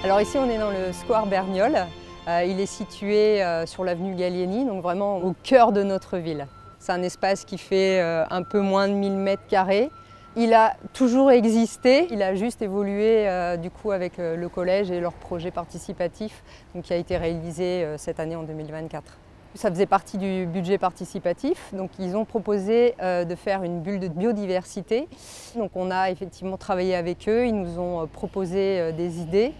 Alors ici on est dans le square Berniol. Il est situé sur l'avenue Gallieni, donc vraiment au cœur de notre ville. C'est un espace qui fait un peu moins de 1000 mètres carrés. Il a toujours existé, il a juste évolué du coup avec le collège et leur projet participatif donc, qui a été réalisé cette année en 2024. Ça faisait partie du budget participatif, donc ils ont proposé de faire une bulle de biodiversité. Donc on a effectivement travaillé avec eux, ils nous ont proposé des idées,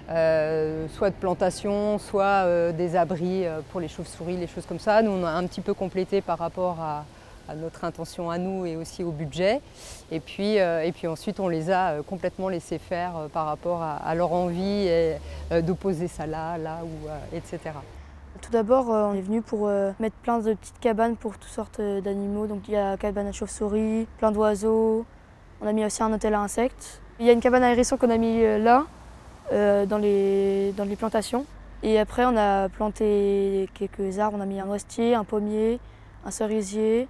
soit de plantation, soit des abris pour les chauves-souris, les choses comme ça. Nous on a un petit peu complété par rapport à notre intention à nous et aussi au budget. Et puis ensuite on les a complètement laissés faire par rapport à leur envie d'opposer ça là, etc. Tout d'abord, on est venu pour mettre plein de petites cabanes pour toutes sortes d'animaux. Donc il y a cabane à chauves-souris, plein d'oiseaux. On a mis aussi un hôtel à insectes. Il y a une cabane à hérissons qu'on a mis là, dans les plantations. Et après, on a planté quelques arbres. On a mis un noisetier, un pommier, un cerisier,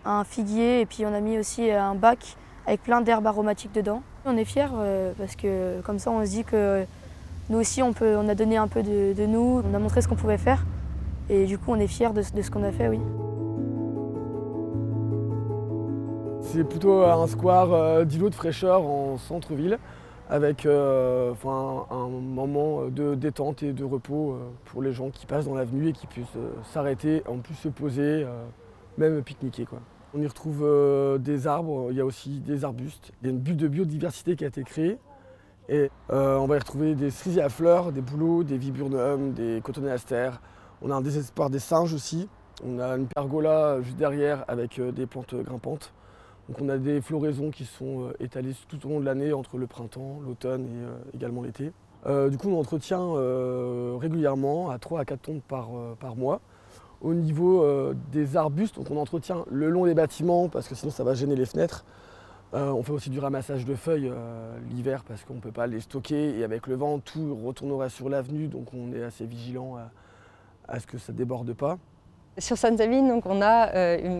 un figuier. Et puis on a mis aussi un bac avec plein d'herbes aromatiques dedans. On est fiers parce que comme ça, on se dit que nous aussi, on a donné un peu de nous, on a montré ce qu'on pouvait faire. Et du coup, on est fiers de ce qu'on a fait, oui. C'est plutôt un square d'îlot de fraîcheur en centre-ville, avec un moment de détente et de repos pour les gens qui passent dans l'avenue et qui puissent s'arrêter, en plus se poser, même pique-niquer, quoi. On y retrouve des arbres, il y a aussi des arbustes. Il y a une bulle de biodiversité qui a été créée. Et on va y retrouver des cerisiers à fleurs, des bouleaux, des viburnums, des cotonéastères. On a un désespoir des singes aussi. On a une pergola juste derrière avec des plantes grimpantes. Donc on a des floraisons qui sont étalées tout au long de l'année entre le printemps, l'automne et également l'été. Du coup on entretient régulièrement à 3 à 4 tonnes par mois. Au niveau des arbustes, donc on entretient le long des bâtiments parce que sinon ça va gêner les fenêtres. On fait aussi du ramassage de feuilles l'hiver parce qu'on ne peut pas les stocker et avec le vent tout retournera sur l'avenue, donc on est assez vigilant à ce que ça ne déborde pas. Sur Sainte-Savine, donc, on a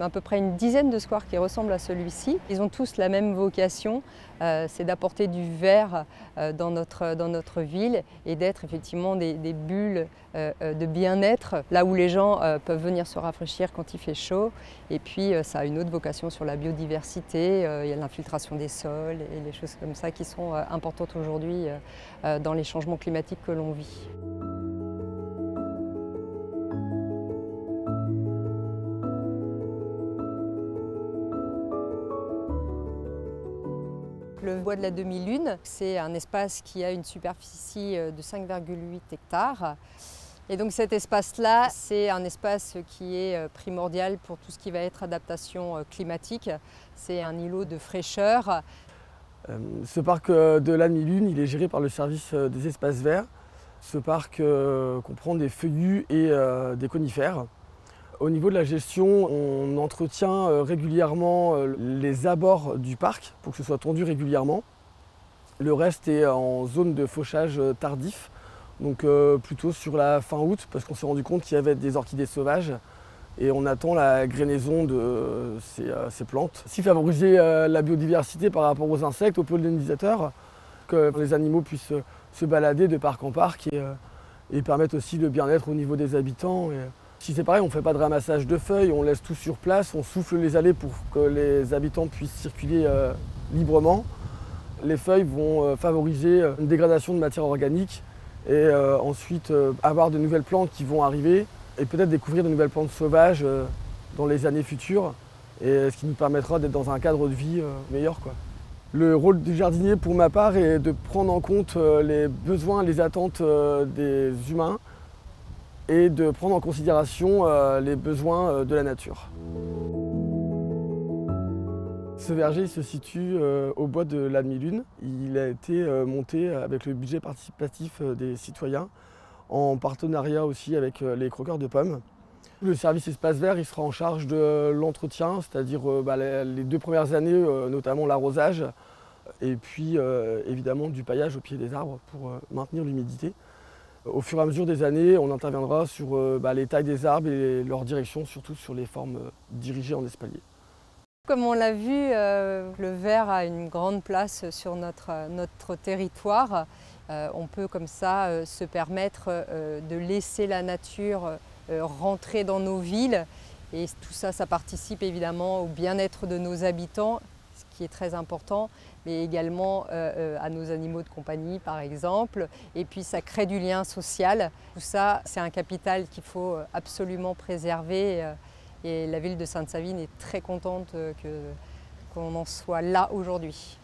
à peu près une dizaine de squares qui ressemblent à celui-ci. Ils ont tous la même vocation, c'est d'apporter du vert dans notre ville et d'être effectivement des bulles de bien-être, là où les gens peuvent venir se rafraîchir quand il fait chaud. Et puis ça a une autre vocation sur la biodiversité, il y a l'infiltration des sols et les choses comme ça qui sont importantes aujourd'hui dans les changements climatiques que l'on vit. Le bois de la demi-lune, c'est un espace qui a une superficie de 5,8 hectares. Et donc cet espace-là, c'est un espace qui est primordial pour tout ce qui va être adaptation climatique. C'est un îlot de fraîcheur. Ce parc de la demi-lune, il est géré par le service des espaces verts. Ce parc comprend des feuillus et des conifères. Au niveau de la gestion, on entretient régulièrement les abords du parc pour que ce soit tondu régulièrement. Le reste est en zone de fauchage tardif, donc plutôt sur la fin août parce qu'on s'est rendu compte qu'il y avait des orchidées sauvages et on attend la grainaison de ces plantes. Aussi favoriser la biodiversité par rapport aux insectes, aux pollinisateurs, que les animaux puissent se balader de parc en parc et permettre aussi le bien-être au niveau des habitants. Si c'est pareil, on ne fait pas de ramassage de feuilles, on laisse tout sur place, on souffle les allées pour que les habitants puissent circuler librement. Les feuilles vont favoriser une dégradation de matière organique et ensuite avoir de nouvelles plantes qui vont arriver et peut-être découvrir de nouvelles plantes sauvages dans les années futures, et ce qui nous permettra d'être dans un cadre de vie meilleur, quoi. Le rôle du jardinier pour ma part est de prendre en compte les besoins, les attentes des humains, et de prendre en considération les besoins de la nature. Ce verger il se situe au bois de la demi-lune. Il a été monté avec le budget participatif des citoyens, en partenariat aussi avec les croqueurs de pommes. Le service espace vert il sera en charge de l'entretien, c'est-à-dire les 2 premières années, notamment l'arrosage, et puis évidemment du paillage au pied des arbres pour maintenir l'humidité. Au fur et à mesure des années, on interviendra sur les tailles des arbres et leur direction, surtout sur les formes dirigées en espalier. Comme on l'a vu, le verre a une grande place sur notre territoire On peut comme ça se permettre de laisser la nature rentrer dans nos villes. Et tout ça, ça participe évidemment au bien-être de nos habitants, ce qui est très important, mais également à nos animaux de compagnie par exemple. Et puis ça crée du lien social. Tout ça, c'est un capital qu'il faut absolument préserver. Et la ville de Sainte-Savine est très contente qu'on en soit là aujourd'hui.